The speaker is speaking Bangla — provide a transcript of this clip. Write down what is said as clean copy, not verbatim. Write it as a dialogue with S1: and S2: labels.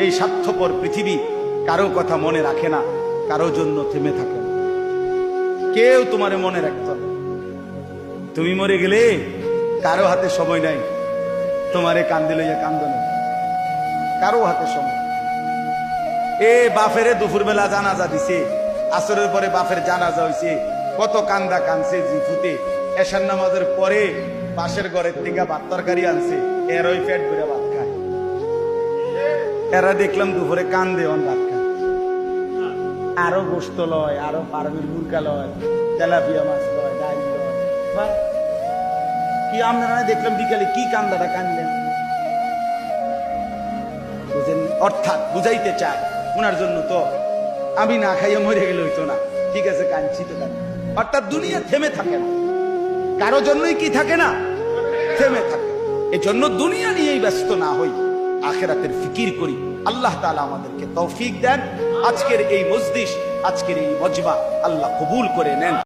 S1: এই স্বার্থপর পৃথিবী কারো কথা মনে রাখে না, কারো জন্য থেমে থাকে না, কেউ তোমারে মনে রাখত না। তুমি মরে গেলে কারো হাতে সময় নাই তোমারে কান্দে লইয়া কান্দনে, কারো হাতে সময়। এ বাফেরে দুপুরবেলা জানাজা দিছে, আসরের পরে বাফের জানাজা হইছে, কত কান্দা কানছে জিফুতে। এশার নামাজের পরে পাশের ঘরের থেকে ভাত তরকারি আনছে, এরই পেট ভরে ভাত খায়। এরা দেখলাম দুপুরে কান্দে অন ভাত খায়, আরো গোস্ত লয়, আরো পারমির মুরগা লয়, তেলাপিয়া মাছ লয়, ডাইল লয়। বাহ, কি আপনারা দেখলাম বিকালে কি কান্দাটা কানলেন, বুঝেন? অর্থাৎ বুঝাইতে চায় ওনার জন্য তো আমি না খাইয়ে মরে গেলে হইতো না, ঠিক আছে কাঁদছি তো কাঁদছি। অর্থাৎ দুনিয়া থেমে থাকে না, কারো জন্যই কি থাকে না, থেমে থাকে। এজন্য দুনিয়া নিয়েই ব্যস্ত না হই, আখিরাতের ফিকির করি। আল্লাহ তাআলা আমাদেরকে তৌফিক দেন। আজকের এই মজলিস, আজকের এই মজমা আল্লাহ কবুল করে নেন।